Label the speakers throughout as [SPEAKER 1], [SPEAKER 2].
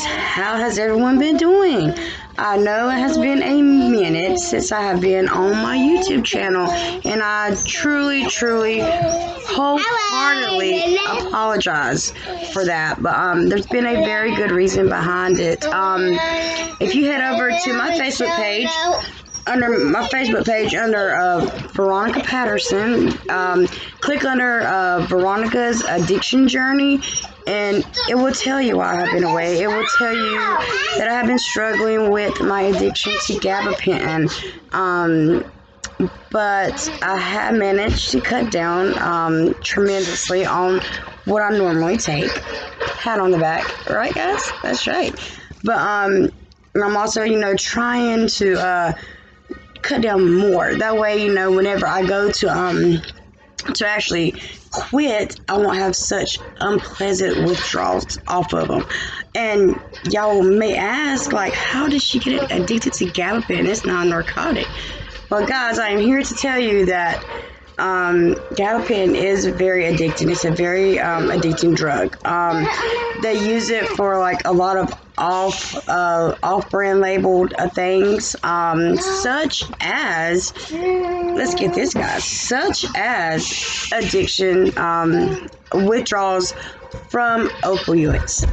[SPEAKER 1] guys, how has everyone been doing? I know it has been a minute since I have been on my YouTube channel, and I truly, wholeheartedly apologize for that. But there's been a very good reason behind it. If you head over to my Facebook page, under Veronica Patterson, click under Veronica's addiction journey, and it will tell you why I've been away. It will tell you that I have been struggling with my addiction to gabapentin, but I have managed to cut down tremendously on what I normally take. Pat on the back, right, guys? That's right. But I'm also, trying to cut down more. That way, whenever I go to actually quit, I won't have such unpleasant withdrawals off of them. And y'all may ask, like, how does she get addicted to gabapentin? It's not a narcotic. Well, guys, I am here to tell you that gabapentin is very addicting. It's a very addicting drug. They use it for like a lot of off-brand labeled things, such as, let's get this, guys, such as addiction, withdrawals from opioids.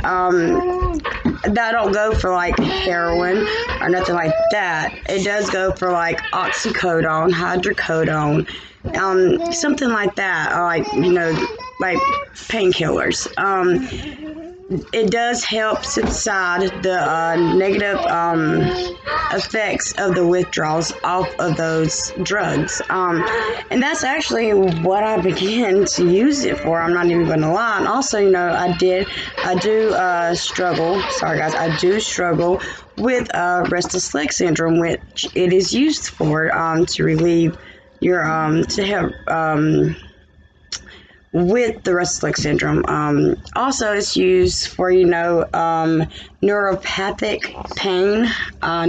[SPEAKER 1] That don't go for like heroin or nothing like that. It does go for like oxycodone, hydrocodone, something like that, or like painkillers. It does help subside the negative effects of the withdrawals off of those drugs. And that's actually what I began to use it for. I'm not even going to lie. And also, I do struggle. Sorry, guys. I do struggle with restless leg syndrome, which it is used for to relieve your to help with the restless leg syndrome. Also, it's used for neuropathic pain,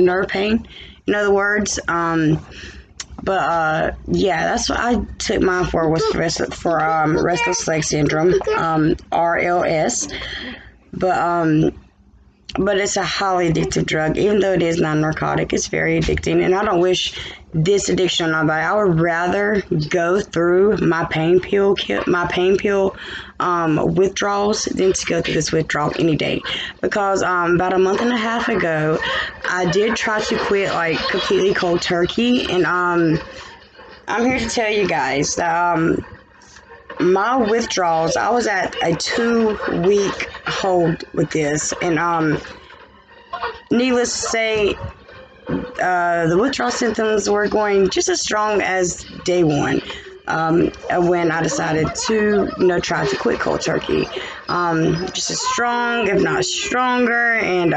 [SPEAKER 1] nerve pain, in other words. But yeah, that's what I took mine for, was for restless leg syndrome, RLS. But it's a highly addictive drug. Even though it is non-narcotic, it's very addicting. And I don't wish this addiction on my body. I would rather go through my pain pill withdrawals than to go through this withdrawal any day. Because about a month and a half ago, I did try to quit like completely cold turkey. And I'm here to tell you guys that my withdrawals, I was at a 2-week hold with this, and needless to say, the withdrawal symptoms were going just as strong as day one, when I decided to try to quit cold turkey. Just as strong, if not stronger, and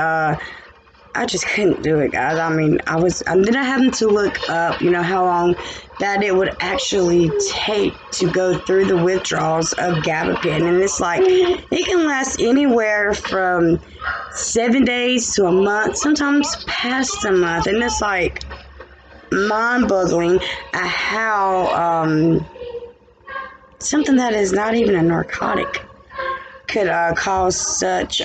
[SPEAKER 1] I just couldn't do it, guys. I mean, I'm then having to look up, how long that it would actually take to go through the withdrawals of gabapentin. And it's like, it can last anywhere from 7 days to a month, sometimes past a month. And it's like mind-boggling at how something that is not even a narcotic could cause such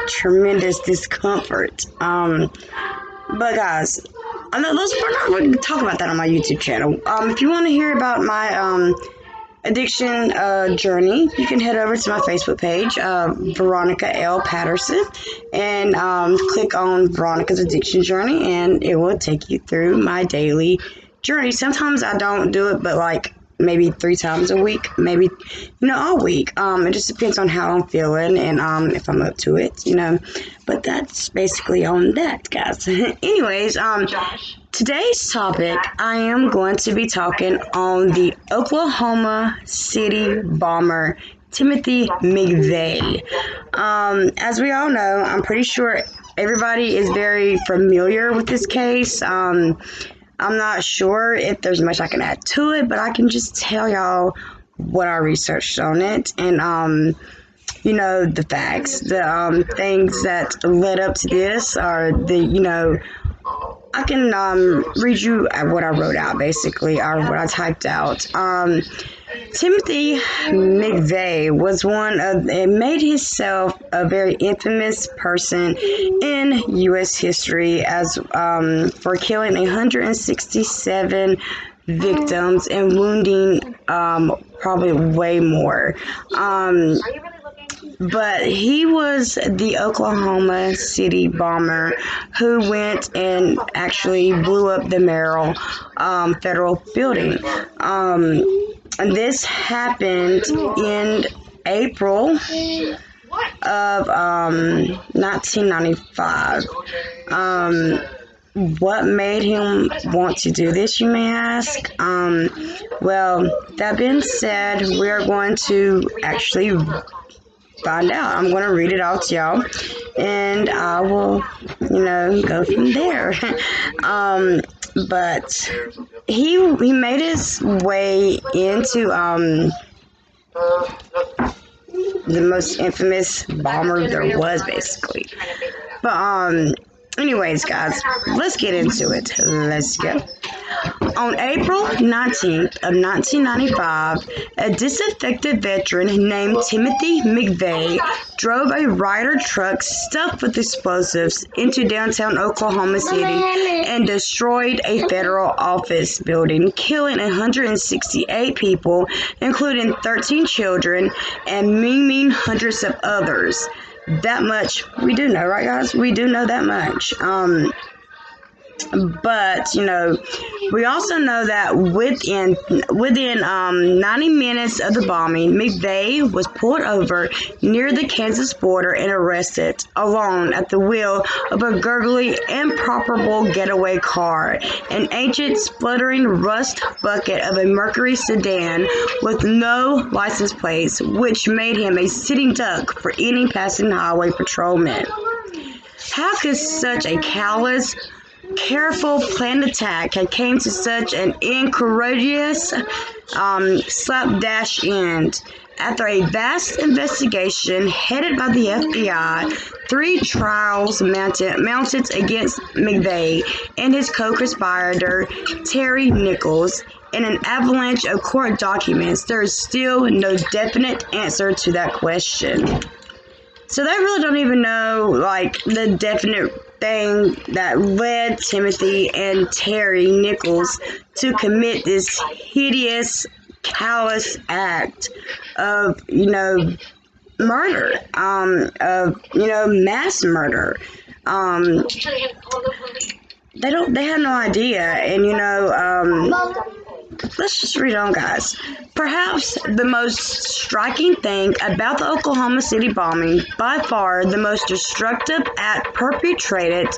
[SPEAKER 1] tremendous discomfort. But guys, we're not going to talk about that on my YouTube channel. If you want to hear about my addiction journey, you can head over to my Facebook page, Veronica L. Patterson, and click on Veronica's addiction journey, and it will take you through my daily journey. Sometimes I don't do it, but like maybe 3 times a week, maybe all week. It just depends on how I'm feeling and if I'm up to it, but that's basically on that, guys. Anyways, today's topic, I am going to be talking on the Oklahoma City bomber Timothy McVeigh. As we all know, I'm pretty sure everybody is very familiar with this case. I'm not sure if there's much I can add to it, but I can just tell y'all what I researched on it, and the facts, the things that led up to this, or I can read you what I wrote out, basically, or what I typed out. Timothy McVeigh was made himself a very infamous person in U.S. history as for killing 167 victims and wounding probably way more. But he was the Oklahoma City bomber who went and actually blew up the MERRIAL federal building. And this happened in April of 1995. What made him want to do this, you may ask? Well, that being said, we are going to actually find out. I'm going to read it out to y'all, and I will, go from there. But he made his way into the most infamous bomber there was, basically. But anyways, guys, let's get into it. Let's go. On April 19th of 1995, a disaffected veteran named Timothy McVeigh drove a RYDER truck stuffed with explosives into downtown Oklahoma City and destroyed a federal office building, killing 168 people, including 13 children, and maiming hundreds of others. That much we do know, right, guys? We do know that much. But we also know that within 90 minutes of the bombing, McVeigh was pulled over near the Kansas border and arrested alone at the wheel of a gurgly, improperable getaway car, an ancient, spluttering rust bucket of a Mercury sedan with no license plates, which made him a sitting duck for any passing highway patrolman. How could such a callous, careful, planned attack had came to such an incourageous slapdash end? After a vast investigation headed by the FBI, 3 trials mounted against McVeigh and his co-conspirator Terry Nichols. In an avalanche of court documents, there is still no definite answer to that question. So they really don't even know, the definite thing that led Timothy and Terry Nichols to commit this hideous, callous act of, murder, mass murder. They have no idea, and let's just read on, guys. Perhaps the most striking thing about the Oklahoma City bombing, by far the most destructive act perpetrated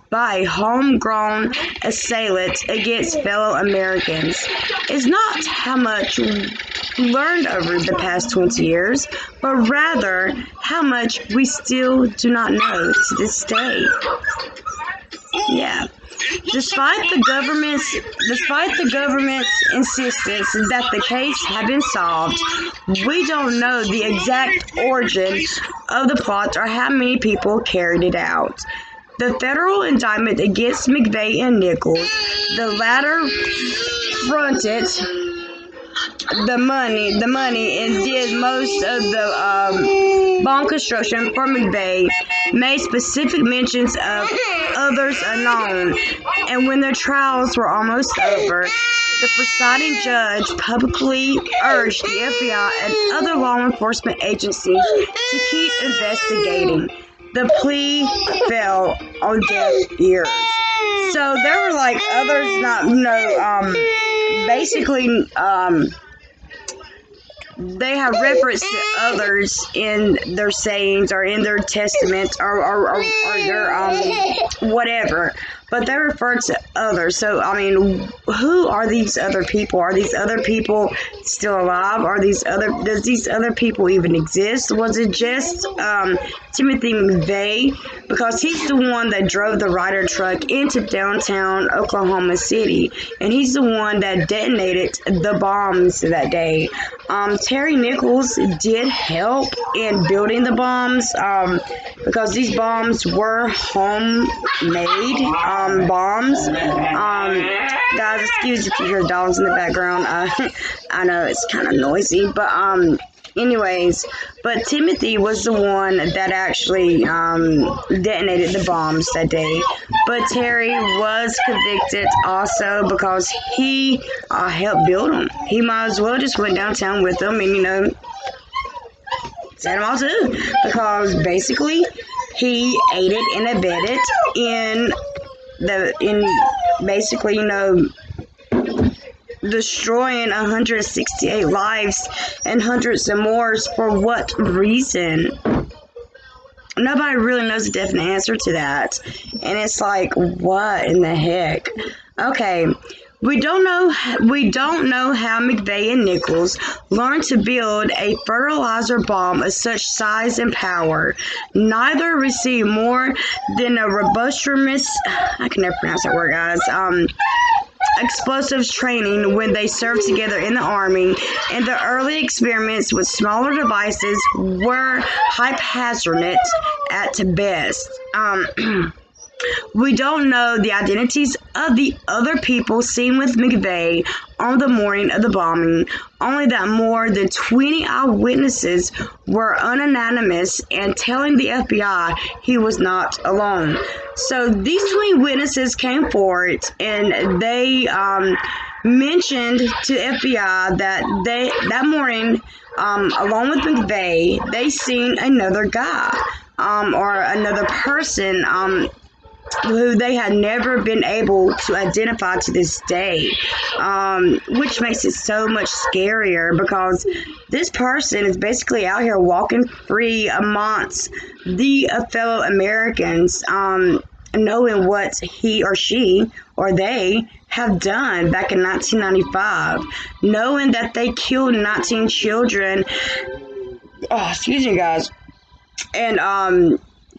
[SPEAKER 1] by a homegrown assailant against fellow Americans, is not how much we learned over the past 20 years, but rather how much we still do not know to this day. Yeah. Despite the government's insistence that the case had been solved, we don't know the exact origin of the plot or how many people carried it out. The federal indictment against McVeigh and Nichols, the latter fronted the money and did most of the bomb construction for McVeigh, made specific mentions of others unknown, and when their trials were almost over, the presiding judge publicly urged the FBI and other law enforcement agencies to keep investigating. The plea fell on deaf ears. So there were others they have reference to others in their sayings or in their testaments or their whatever, but they refer to others. So who are these other people? Are these other people still alive? Does these other people even exist? Was it just Timothy McVeigh? Because he's the one that drove the RYDER truck into downtown Oklahoma City, and he's the one that detonated the bombs that day. Terry Nichols did help in building the bombs because these bombs were homemade. bombs. Guys, excuse if you hear dogs in the background. I know it's kind of noisy, but anyways, but Timothy was the one that actually detonated the bombs that day. But Terry was convicted also because he helped build them. He might as well just went downtown with them and set them all too, because basically he aided and abetted in basically destroying 168 lives and hundreds of more. For what reason? Nobody really knows the definite answer to that. And it's like, what in the heck? Okay, we don't know how Mcveigh and Nichols learned to build a fertilizer bomb of such size and power. Neither received more than a robustious, I can never pronounce that word, guys, explosives training when they served together in the army, and the early experiments with smaller devices were haphazard at best. We don't know the identities of the other people seen with Mcveigh on the morning of the bombing, only that more than 20 eyewitnesses were unanimous and telling the FBI he was not alone. So these 20 witnesses came forward and they mentioned to FBI that that morning, along with Mcveigh, they seen another guy or another person who they had never been able to identify to this day, which makes it so much scarier because this person is basically out here walking free amongst the fellow Americans, knowing what he or she or they have done back in 1995, knowing that they killed 19 children, excuse me guys, and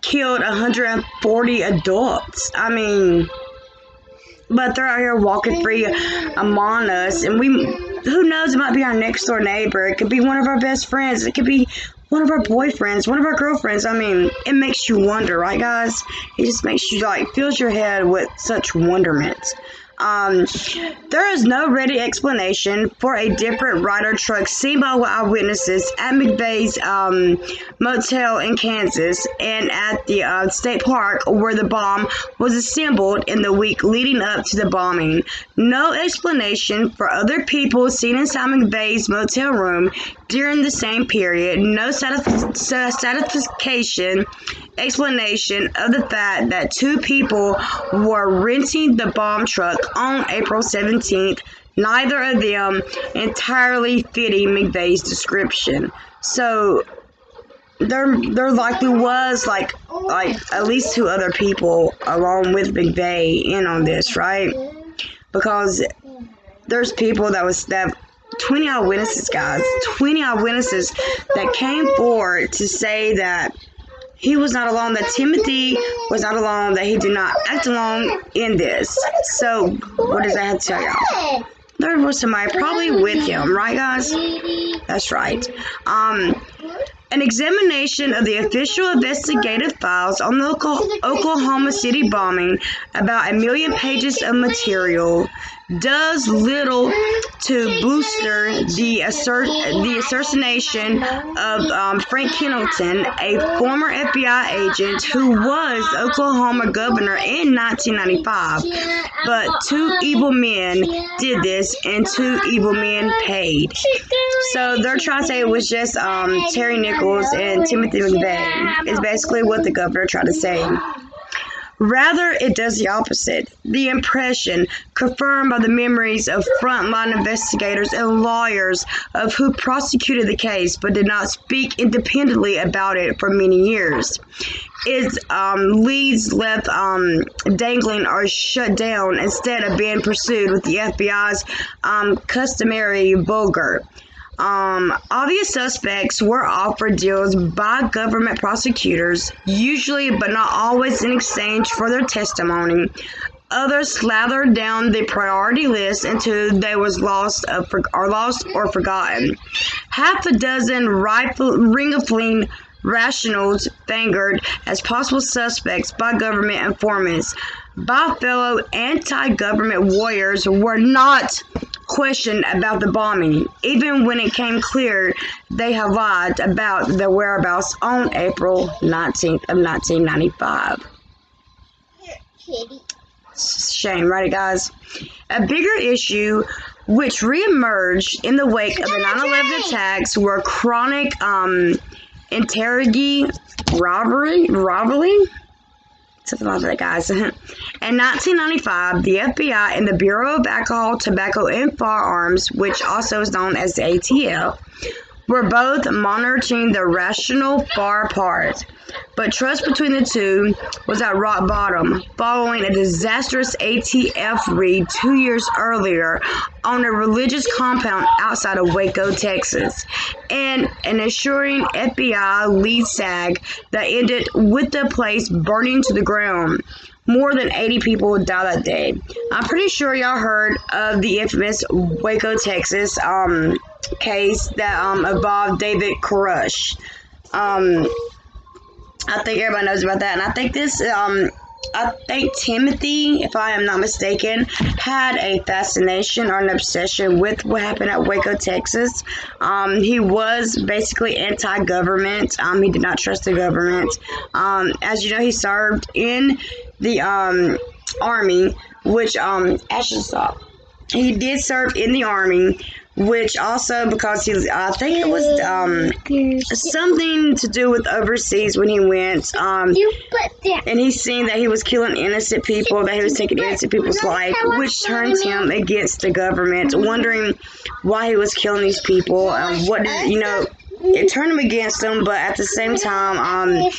[SPEAKER 1] killed 140 adults. I mean, but they're out here walking free among us, and who knows, it might be our next door neighbor, it could be one of our best friends, it could be one of our boyfriends, one of our girlfriends. I mean, it makes you wonder, right guys? It just makes you fills your head with such wonderment. There is no ready explanation for a different RYDER truck seen by eyewitnesses at Mcveigh's motel in Kansas and at the state park where the bomb was assembled in the week leading up to the bombing. No explanation for other people seen inside Mcveigh's motel room during the same period. No satisfaction explanation of the fact that two people were renting the bomb truck on April 17th, neither of them entirely fitting Mcveigh's description. So there likely was like at least two other people along with Mcveigh in on this, right? Because there's people that 20 eyewitnesses, guys, 20 eyewitnesses that came forward to say that he was not alone, that Timothy was not alone, that he did not act alone in this. So, what does that have to tell y'all? There was somebody probably with him, right, guys? That's right. An examination of the official investigative files on the Oklahoma City bombing, about 1 million pages of material, does little to booster the assassination of Frank Pendleton, a former FBI agent who was Oklahoma governor in 1995. But two evil men did this, and two evil men paid. So they're trying to say it was just Terry Nichols and Timothy Mcveigh, is basically what the governor tried to say. Rather, it does the opposite. The impression, confirmed by the memories of frontline investigators and lawyers of who prosecuted the case but did not speak independently about it for many years, is leads left dangling or shut down instead of being pursued with the FBI's customary vulgar. Obvious suspects were offered deals by government prosecutors, usually but not always in exchange for their testimony. Others slathered down the priority list until they was lost or forgotten. Half a dozen rifling rationals fingered as possible suspects by government informants by fellow anti-government warriors were not questioned about the bombing, even when it came clear they had lied about their whereabouts on April 19th of 1995. Shame, right, guys? A bigger issue which reemerged in the wake of the 9/11 attacks were chronic interrogi rivalry, something like that, guys. In 1995, the FBI and the Bureau of Alcohol, Tobacco, and Firearms, which also is known as the ATF, were both monitoring the rational far apart. But trust between the two was at rock bottom following a disastrous ATF raid 2 years earlier on a religious compound outside of Waco, Texas, and an assuring FBI lead sag that ended with the place burning to the ground. More than 80 people died that day. I'm pretty sure y'all heard of the infamous Waco, Texas case that involved David Koresh. I think everybody knows about that, and I think this, I think Timothy, if I am not mistaken, had a fascination or an obsession with what happened at Waco, Texas. He was basically anti-government. He did not trust the government. As you know, he served in the Army, which, actually, stop. He did serve in the Army, which also because I think it was something to do with overseas when he went, and he's seen that he was killing innocent people, that he was taking innocent people's life, which turns him against the government, wondering why he was killing these people, what did, it turned him against them, but at the same time,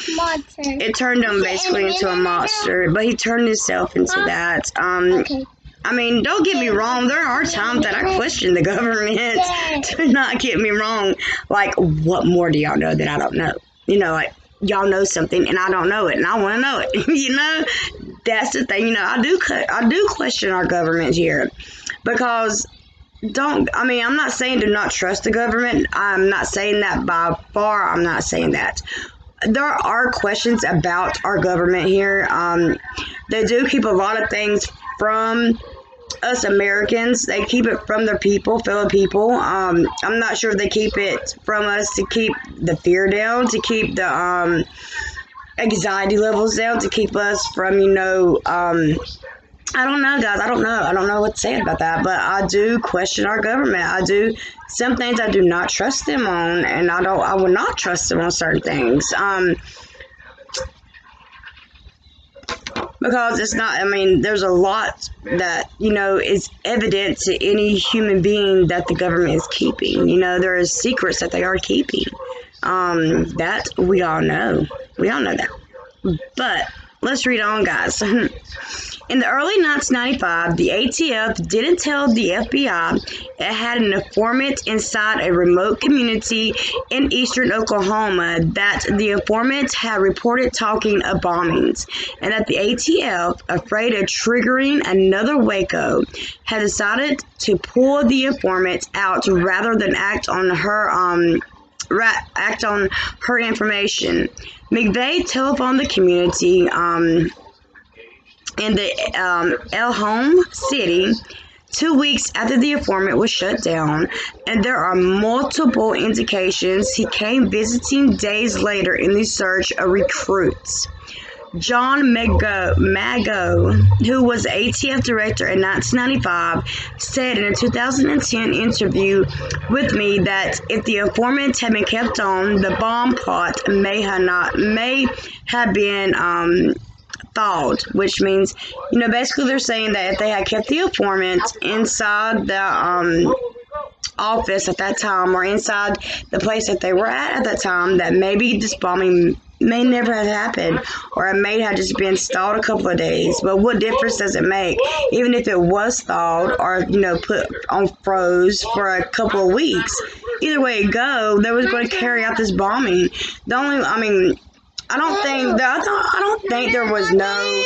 [SPEAKER 1] it turned him basically into a monster, but he turned himself into that. I mean, don't get me wrong, there are times that I question the government. Do not get me wrong. Like, what more do y'all know that I don't know? Like, y'all know something and I don't know it, and I want to know it. That's the thing. I do question our government here, because I'm not saying do not trust the government. I'm not saying that by far. I'm not saying that. There are questions about our government here. They do keep a lot of things from us Americans. They keep it from their fellow people. I'm not sure if they keep it from us to keep the fear down, to keep the anxiety levels down, to keep us from, I don't know, guys. I don't know what to say about that, but I do question our government. Some things I do not trust them on, and I will not trust them on certain things. Because it's not, there's a lot that, is evident to any human being that the government is keeping. There are secrets that they are keeping. That we all know. We all know that. But let's read on, guys. In the early 1995, the ATF didn't tell the FBI it had an informant inside a remote community in eastern Oklahoma that the informant had reported talking of bombings, and that the ATF, afraid of triggering another Waco, had decided to pull the informant out rather than act on her information. Mcveigh telephoned the community in the Oklahoma City 2 weeks after the informant was shut down, and there are multiple indications he came visiting days later in the search of recruits. John Mcveigh, who was ATF director in 1995, said in a 2010 interview with me that if the informant had been kept on, the bomb plot may have been thawed, which means, basically they're saying that if they had kept the informant inside the office at that time, or inside the place that they were at that time, that maybe this bombing may never have happened, or it may have just been stalled a couple of days. But what difference does it make? Even if it was stalled or, put on froze for a couple of weeks, either way it go, they was going to carry out this bombing. I don't think there was no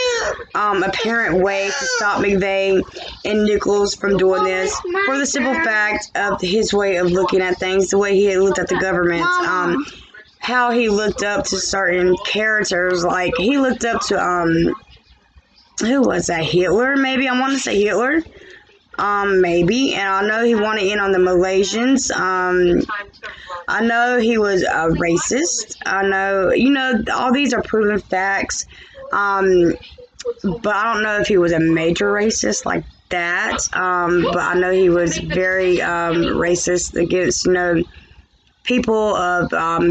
[SPEAKER 1] apparent way to stop Mcveigh and Nichols from doing this, for the simple fact of his way of looking at things, the way he had looked at the government. how he looked up to certain characters. Like, he looked up to, who was that? Hitler, maybe? I want to say Hitler. Maybe. And I know he wanted in on the Malaysians. I know he was a racist. I know, all these are proven facts. But I don't know if he was a major racist like that. But I know he was very racist against, people of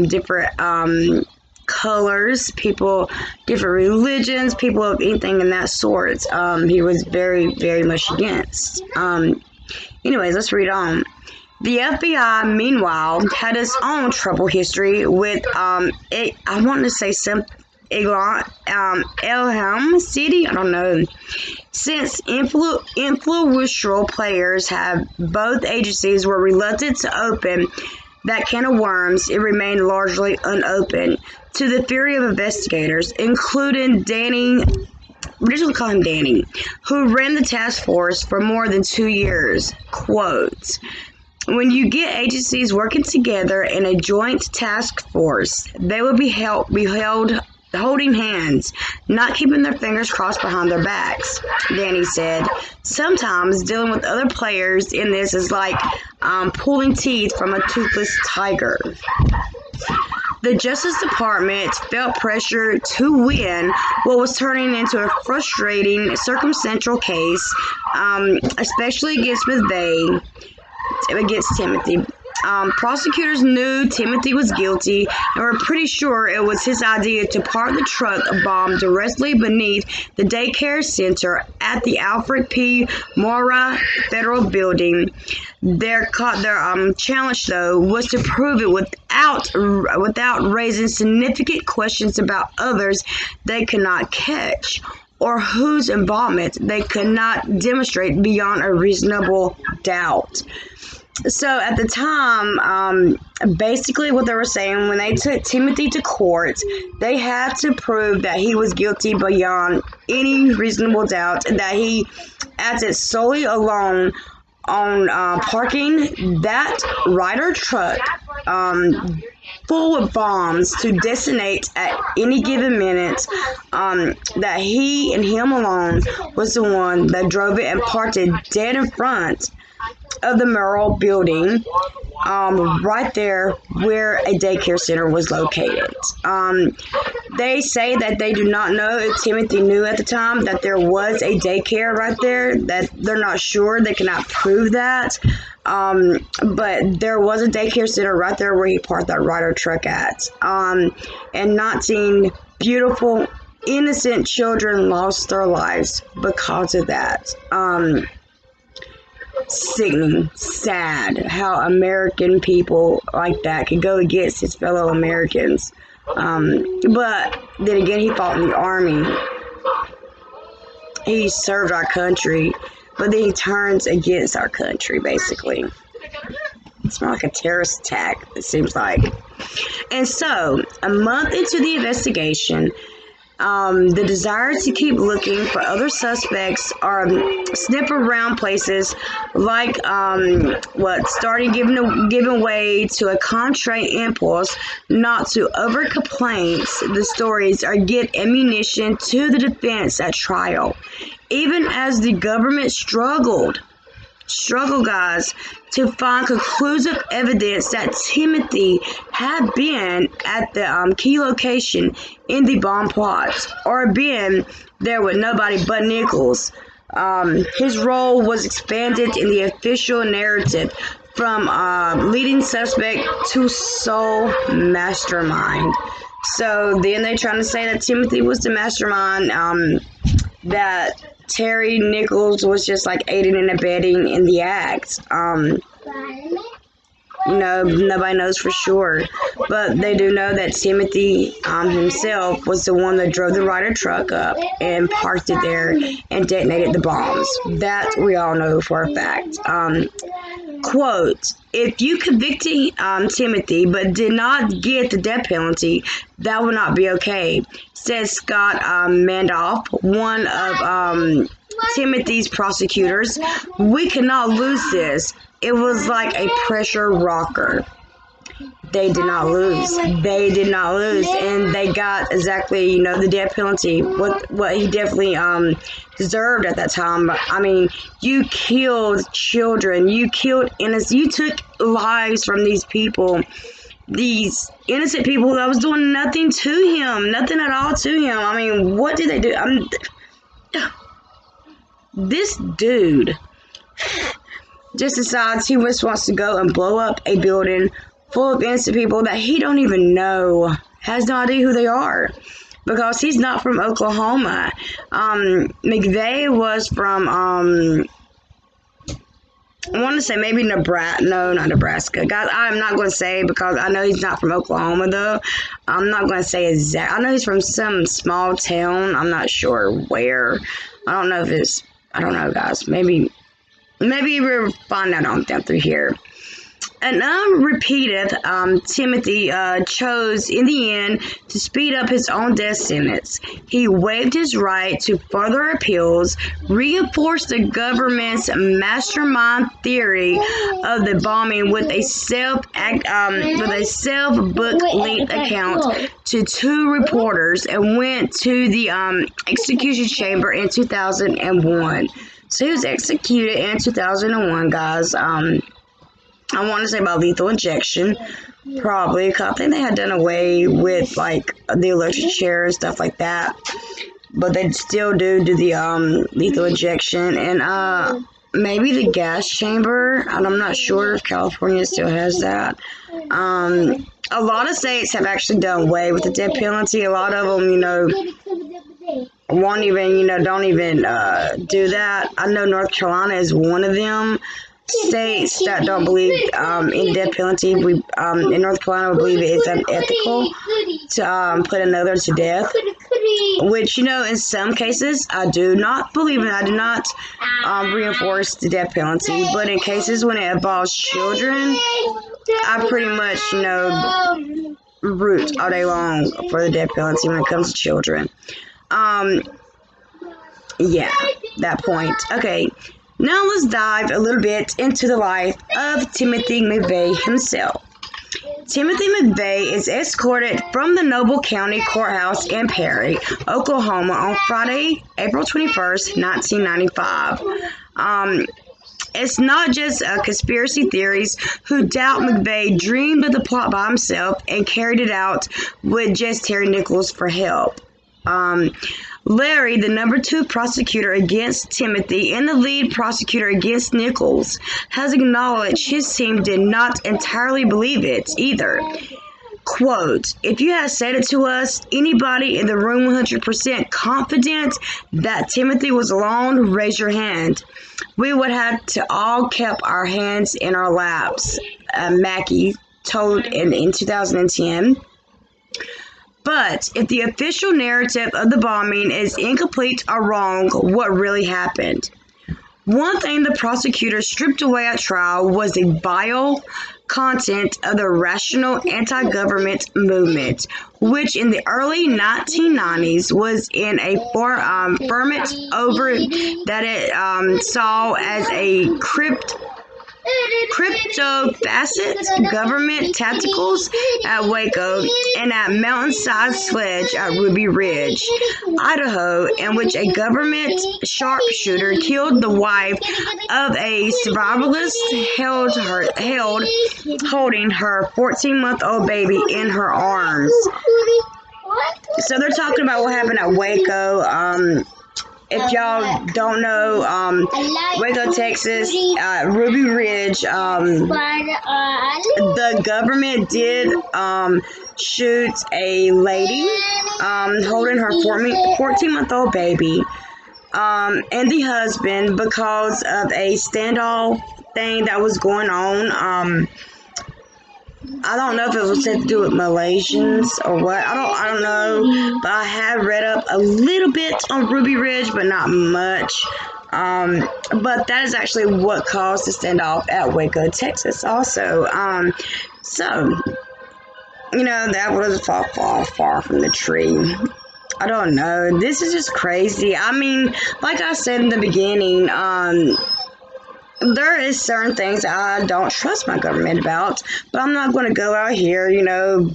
[SPEAKER 1] different colors, people, different religions, people of anything in that sort. He was very, very much against. Anyways, let's read on. The FBI, meanwhile, had its own trouble history with, I want to say Oklahoma City, I don't know. Since influential players have both agencies were reluctant to open that can of worms, it remained largely unopened to the fury of investigators, including Danny, we're just going to call him Danny, who ran the task force for more than 2 years. Quote, when you get agencies working together in a joint task force, they will be held holding hands, not keeping their fingers crossed behind their backs, Danny said. Sometimes dealing with other players in this is like pulling teeth from a toothless tiger. The Justice Department felt pressure to win what was turning into a frustrating circumstantial case, especially against Mcveigh, against Timothy. Prosecutors knew Timothy was guilty and were pretty sure it was his idea to park the truck bomb directly beneath the daycare center at the Alfred P. Murrah Federal Building. Their challenge, though, was to prove it without raising significant questions about others they could not catch, or whose involvement they could not demonstrate beyond a reasonable doubt. So at the time, basically what they were saying, when they took Timothy to court, they had to prove that he was guilty beyond any reasonable doubt, that he acted solely alone on parking that RYDER truck full of bombs to detonate at any given minute, that he and him alone was the one that drove it and parked it dead in front of the MERRIAL building, right there where a daycare center was located. They say that they do not know if Timothy knew at the time that there was a daycare right there, that they're not sure, they cannot prove that. But there was a daycare center right there where he parked that RYDER truck at. And 19 beautiful, innocent children lost their lives because of that. Sickening, sad how American people like that could go against his fellow Americans. But then again, he fought in the army. He served our country, but then he turns against our country, basically. It's more like a terrorist attack, it seems like. And so, a month into the investigation, the desire to keep looking for other suspects or sniff around places like started giving way to a contrary impulse not to over complaints the stories or give ammunition to the defense at trial, even as the government struggled, guys, to find conclusive evidence that Timothy had been at the key location in the bomb plots, or been there with nobody but Nichols. His role was expanded in the official narrative from leading suspect to sole mastermind. So then they're trying to say that Timothy was the mastermind, that Terry Nichols was just like aiding and abetting in the act. Nobody knows for sure, but they do know that Timothy himself was the one that drove the RYDER truck up and parked it there and detonated the bombs. That we all know for a fact. Quote, if you convicted Timothy but did not get the death penalty, that would not be okay, said Scott Mandoff, one of Timothy's prosecutors. We cannot lose this. It was like a pressure rocker. they did not lose. They did not lose, and they got exactly, you know, the death penalty. What he definitely deserved at that time. But I mean, you killed children. You killed innocent. You took lives from these people. These innocent people that was doing nothing to him, nothing at all to him. I mean, what did they do? This dude just decides he just wants to go and blow up a building full of innocent people that he don't even know, has no idea who they are, because he's not from Oklahoma. Mcveigh was from, I want to say maybe Nebraska. No, not Nebraska. Guys, I'm not going to say, because I know he's not from Oklahoma, though. I'm not going to say exact. I know he's from some small town. I'm not sure where. I don't know if it's, I don't know, guys. Maybe we'll find out on down through here. An unrepeated Timothy chose in the end to speed up his own death sentence. He waived his right to further appeals, reinforced the government's mastermind theory of the bombing with a self-book-linked account to 2 reporters, and went to the execution chamber in 2001. So he was executed in 2001, guys. I want to say about lethal injection, probably, because I think they had done away with, like, the electric chair and stuff like that, but they still do the lethal injection, and maybe the gas chamber, and I'm not sure if California still has that. A lot of states have actually done away with the death penalty. A lot of them, you know, won't even, you know, don't even do that. I know North Carolina is one of them states that don't believe in death penalty. In North Carolina, we believe it's unethical to put another to death, which, you know, in some cases, I do not believe in. I do not reinforce the death penalty, but in cases when it involves children, I pretty much, you know, root all day long for the death penalty when it comes to children. Yeah, that point. Okay. Now let's dive a little bit into the life of Timothy Mcveigh himself. Timothy Mcveigh is escorted from the Noble County Courthouse in Perry, Oklahoma on Friday, April 21st, 1995. It's not just conspiracy theories who doubt Mcveigh dreamed of the plot by himself and carried it out with just Terry Nichols for help. Larry, the number 2 prosecutor against Timothy and the lead prosecutor against Nichols, has acknowledged his team did not entirely believe it either. Quote, "If you had said it to us, anybody in the room 100% confident that Timothy was alone, raise your hand. We would have to all kept our hands in our laps," Mackey told in 2010. But if the official narrative of the bombing is incomplete or wrong, what really happened? One thing the prosecutor stripped away at trial was the vile content of the rational anti-government movement, which in the early 1990s was in a ferment over that it saw as a crypto-facet government tacticals at Waco and at Mountainside Sledge at Ruby Ridge, Idaho, in which a government sharpshooter killed the wife of a survivalist holding her 14-month-old baby in her arms. So they're talking about what happened at Waco. If y'all don't know, Waco, Texas, Ruby Ridge, the government did shoot a lady holding her 14-month-old baby and the husband because of a standoff thing that was going on. I don't know if it was to do with Malaysians or what. I don't know. But I have read up a little bit on Ruby Ridge, but not much. But that is actually what caused the standoff at Waco, Texas also. So, you know, that was far from the tree. I don't know. This is just crazy. I mean, like I said in the beginning, there is certain things I don't trust my government about, but I'm not going to go out here, you know,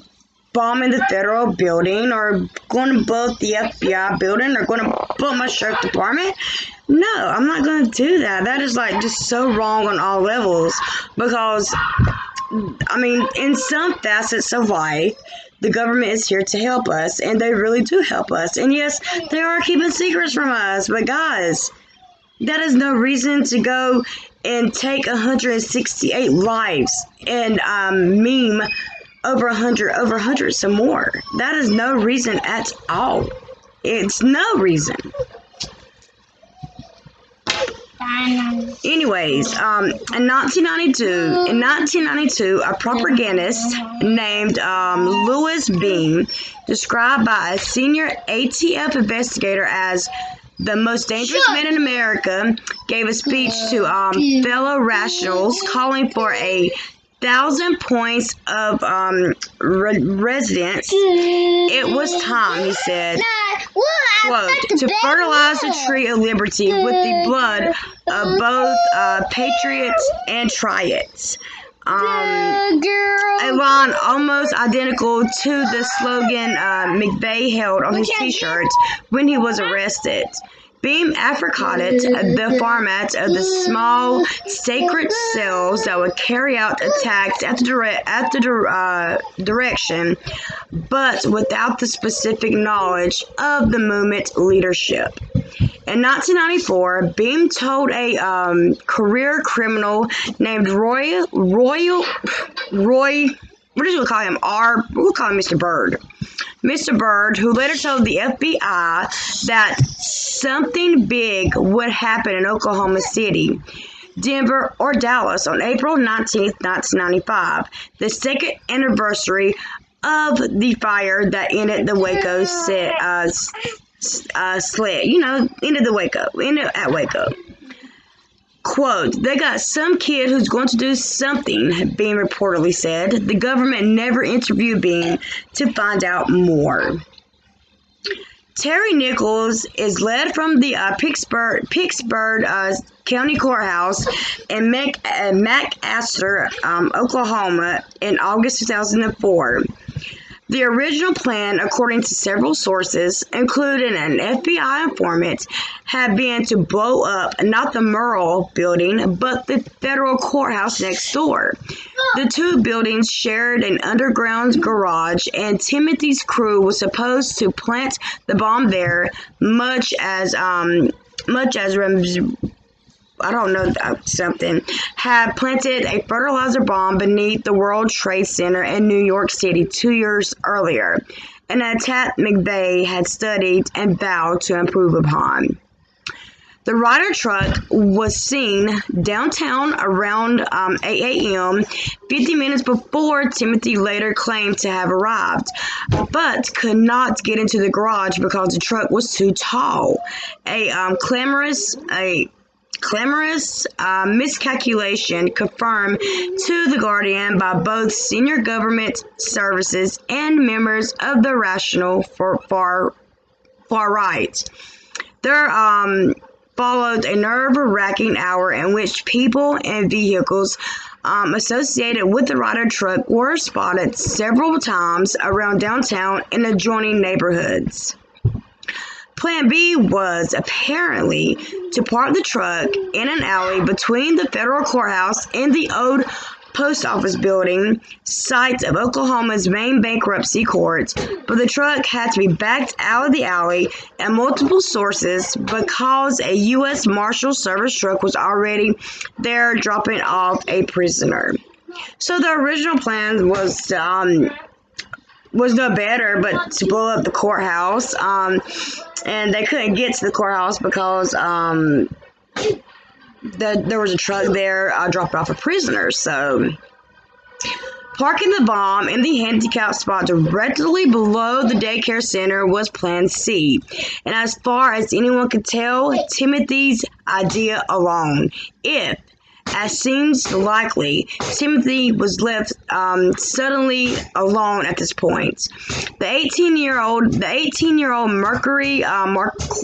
[SPEAKER 1] bombing the federal building or going to blow up the FBI building or going to blow up my sheriff department. No, I'm not going to do that. That is like just so wrong on all levels because, I mean, in some facets of life, the government is here to help us, and they really do help us. And yes, they are keeping secrets from us, but guys, that is no reason to go and take 168 lives and meme over 100 some more. That is no reason at all. It's no reason. Anyways, in 1992, a propagandist named Louis Beam, described by a senior ATF investigator as the most dangerous man in America, gave a speech to fellow rationals calling for 1,000 points of residence. It was time, he said, quote, to fertilize the tree of liberty with the blood of both patriots and triads. A line almost identical to the slogan Mcveigh held on his t-shirt when he was arrested. Beam advocated the format of the small sacred cells that would carry out attacks at the direction, but without the specific knowledge of the movement leadership. In 1994, Beam told a career criminal named Roy, what did we call him? We'll call him Mr. Bird. Mr. Bird, who later told the FBI that something big would happen in Oklahoma City, Denver, or Dallas on April 19th, 1995, the second anniversary of the fire that ended the Waco sled. You know, ended at Waco. Quote, they got some kid who's going to do something, Beam reportedly said. The government never interviewed Beam to find out more. Terry Nichols is led from the Pittsburgh County Courthouse in McAlester, Oklahoma in August 2004. The original plan, according to several sources, including an FBI informant, had been to blow up not the MERRIAL building, but the federal courthouse next door. The two buildings shared an underground garage, and Timothy's crew was supposed to plant the bomb there, much as had planted a fertilizer bomb beneath the World Trade Center in New York City 2 years earlier, an attack Mcveigh had studied and vowed to improve upon. The RYDER truck was seen downtown around 8 a.m., 50 minutes before Timothy later claimed to have arrived, but could not get into the garage because the truck was too tall. A clamorous miscalculation confirmed to The Guardian by both senior government services and members of the rational far right. There followed a nerve-wracking hour in which people and vehicles associated with the RYDER truck were spotted several times around downtown and adjoining neighborhoods. Plan B was apparently to park the truck in an alley between the federal courthouse and the old post office building, site of Oklahoma's main bankruptcy court, but the truck had to be backed out of the alley at multiple sources because a U.S. Marshal Service truck was already there dropping off a prisoner. So the original plan was no better but to blow up the courthouse, and they couldn't get to the courthouse because there was a truck there dropping off a prisoner. So parking the bomb in the handicapped spot directly below the daycare center was Plan C, and as far as anyone could tell, Timothy's idea alone. If, as seems likely, Timothy was left suddenly alone at this point. The 18-year-old Mercury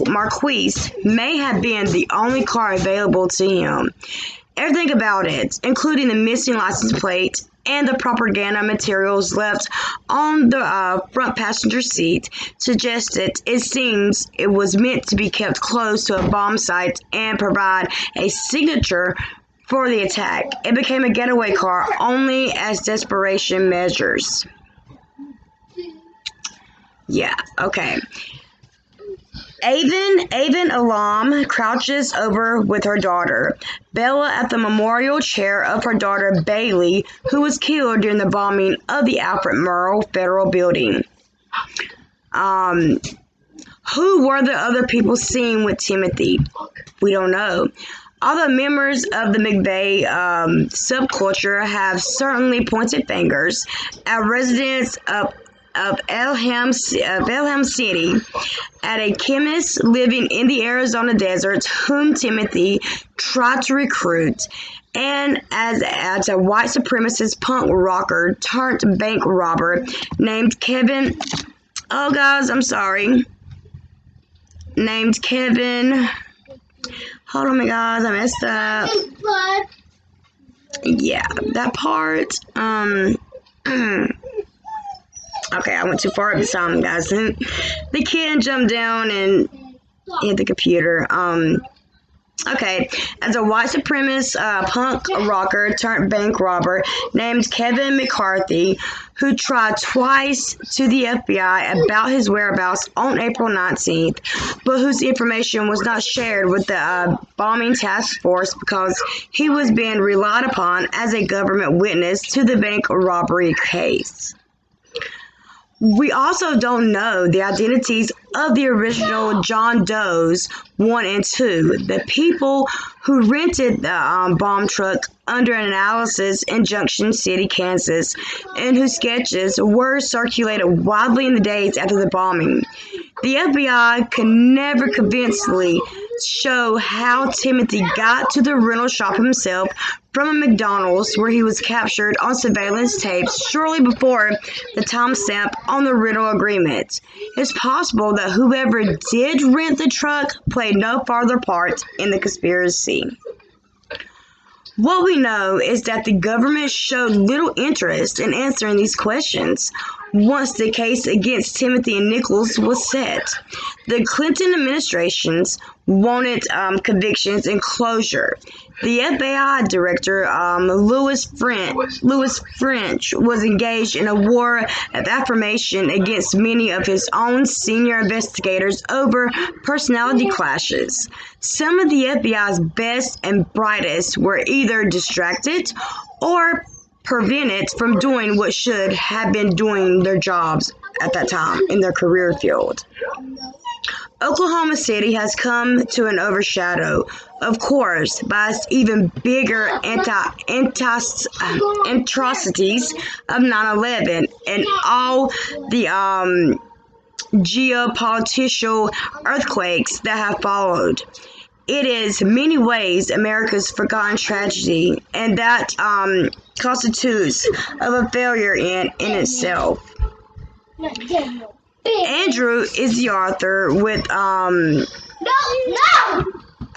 [SPEAKER 1] Marquise may have been the only car available to him. Everything about it, including the missing license plate and the propaganda materials left on the front passenger seat, suggested it seems it was meant to be kept close to a bomb site and provide a signature for the attack. It became a getaway car only as desperation measures. Yeah, okay. Avon Alam crouches over with her daughter, Bella, at the memorial chair of her daughter Bailey, who was killed during the bombing of the Alfred Murrah Federal Building. Who were the other people seen with Timothy? We don't know. Although members of the Mcveigh subculture have certainly pointed fingers at residents of Elham City, at a chemist living in the Arizona deserts whom Timothy tried to recruit, and as a white supremacist punk rocker turned bank robber named Kevin. Oh, guys, I'm sorry. Named Kevin. Hold on, my guys, I messed up. Yeah, that part. Okay, I went too far up this time, guys. The kid jumped down and hit the computer. Okay, as a white supremacist punk rocker turned bank robber named Kevin McCarthy, who tried twice to the FBI about his whereabouts on April 19th, but whose information was not shared with the bombing task force because he was being relied upon as a government witness to the bank robbery case. We also don't know the identities of the original John Does 1 and 2, the people who rented the bomb truck under analysis in Junction City, Kansas, and whose sketches were circulated widely in the days after the bombing. The FBI could never convincingly show how Timothy got to the rental shop himself from a McDonald's where he was captured on surveillance tapes shortly before the timestamp on the rental agreement. It's possible that whoever did rent the truck played no further part in the conspiracy. What we know is that the government showed little interest in answering these questions once the case against Timothy and Nichols was set. The Clinton administrations wanted convictions and closure. The FBI director, Louis French, was engaged in a war of affirmation against many of his own senior investigators over personality clashes. Some of the FBI's best and brightest were either distracted or prevented from doing what should have been doing their jobs at that time in their career field. Oklahoma City has come to an overshadow, of course, by its even bigger atrocities of 9/11 and all the geopolitical earthquakes that have followed. It is in many ways America's forgotten tragedy, and that constitutes of a failure in itself. Andrew is the author with No.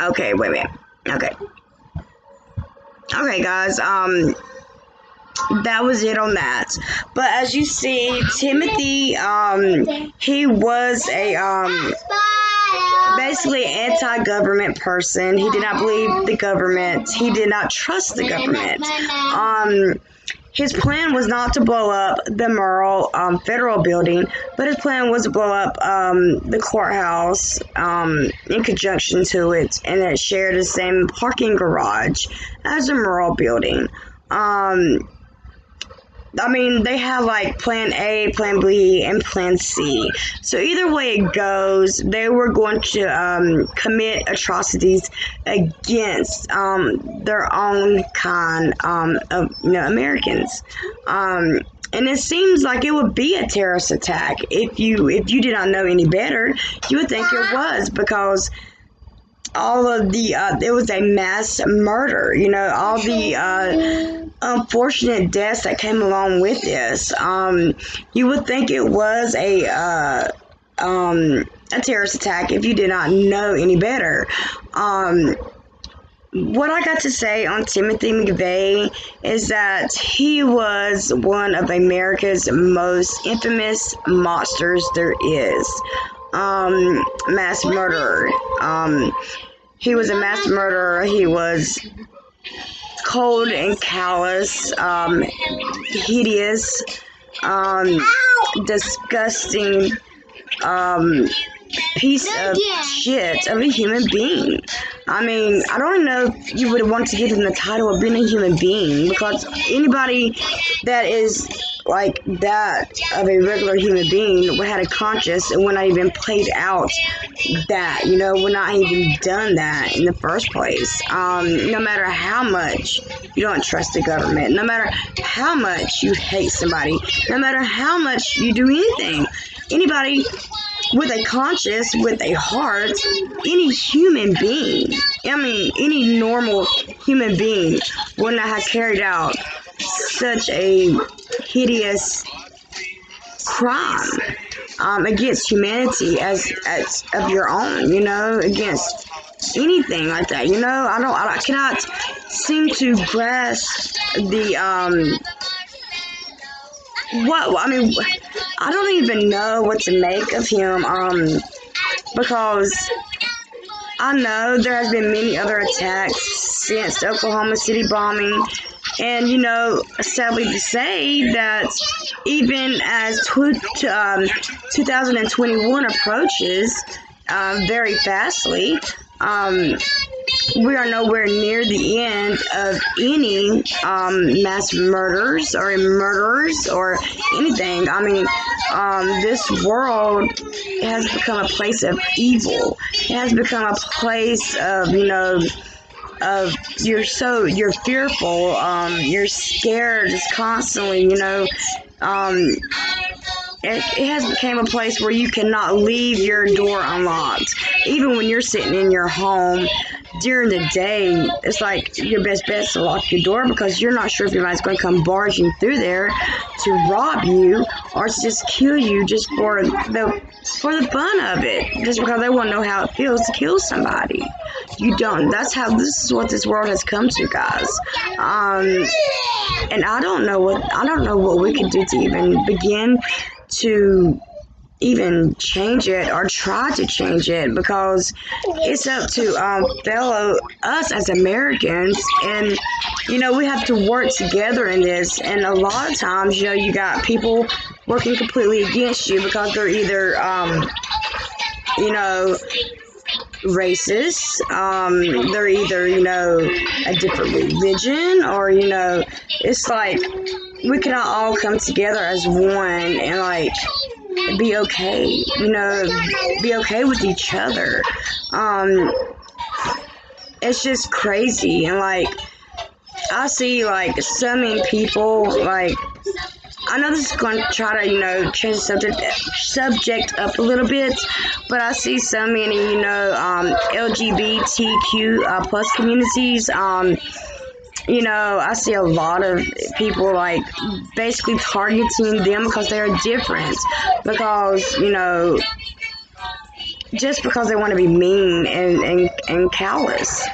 [SPEAKER 1] Okay, wait a minute. Okay, guys. That was it on that. But as you see, Timothy, he was a basically anti-government person. He did not believe the government. He did not trust the government. His plan was not to blow up the Merrill Federal Building, but his plan was to blow up the courthouse in conjunction to it, and it shared the same parking garage as the Merrill Building. I mean, they have like Plan A, Plan B, and Plan C. So either way it goes, they were going to commit atrocities against their own kind of Americans. And it seems like it would be a terrorist attack. If you did not know any better, you would think it was, because all of the it was a mass murder. All the unfortunate deaths that came along with this. You would think it was a terrorist attack if you did not know any better. what I got to say on Timothy McVeigh is that he was one of America's most infamous monsters there is. Mass murderer. He was a mass murderer. He was cold and callous, hideous, disgusting, piece of shit of a human being. I mean, I don't know if you would want to give him the title of being a human being, because anybody that is like that of a regular human being would had a conscience and would not even played out that, would not even done that in the first place. No matter how much you don't trust the government, no matter how much you hate somebody, no matter how much you do anything, anybody with a conscience, with a heart, any human being, any normal human being would not have carried out such a hideous crime against humanity as of your own, against anything like that. I cannot seem to grasp the I don't even know what to make of him, because I know there has been many other attacks since the Oklahoma City bombing, and sadly to say that even as 2021 approaches very fastly, we are nowhere near the end of any mass murders or anything. This world has become a place of evil. It has become a place of, you're fearful, you're scared just constantly, it has become a place where you cannot leave your door unlocked. Even when you're sitting in your home during the day, it's like your best bet is to lock your door, because you're not sure if anybody's going to come barging through there to rob you or to just kill you just for the fun of it, just because they want to know how it feels to kill somebody. You don't. This is what this world has come to, guys. And I don't know what we can do to even begin to even change it or try to change it, because it's up to us as Americans, and we have to work together in this. And a lot of times, you got people working completely against you because they're either racist, they're either a different religion, or it's like we cannot all come together as one and like be okay, be okay with each other. It's just crazy. And like I see like so many people, like I know this is going to try to, change the subject up a little bit, but I see so many, LGBTQ plus communities. I see a lot of people like basically targeting them because they are different, because, just because they want to be mean and callous.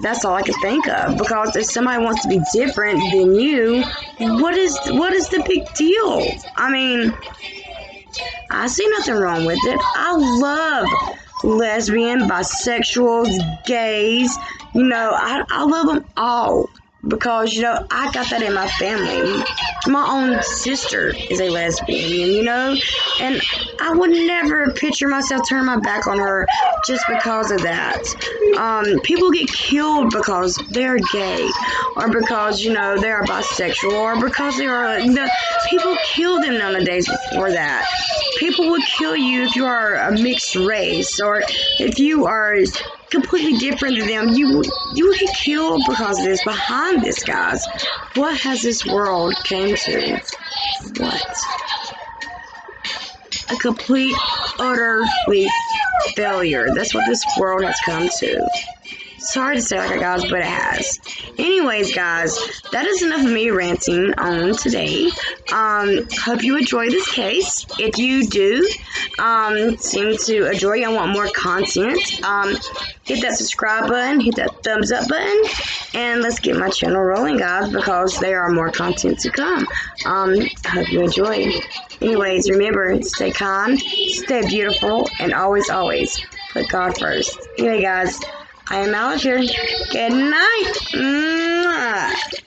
[SPEAKER 1] That's all I can think of. Because if somebody wants to be different than you, what is the big deal? I see nothing wrong with it. I love lesbian, bisexuals, gays. I love them all. Because, I got that in my family. My own sister is a lesbian, and I would never picture myself turning my back on her just because of that. People get killed because they're gay, or because, they are bisexual, or because they are, people kill them nowadays for that. People will kill you if you are a mixed race, or if you are completely different than them. You will get killed because of this. Behind this, guys, what has this world came to? What? A complete, utterly failure. That's what this world has come to. It's hard to say like that, guys, but it has. Anyways, guys, that is enough of me ranting on today. Hope you enjoy this case. If you do seem to enjoy and want more content, hit that subscribe button, hit that thumbs up button, and let's get my channel rolling, guys, because there are more content to come. I hope you enjoy. Anyways, remember, stay kind, stay beautiful, and always, always put God first. Anyway, guys, I am out of here. Good night. Mwah.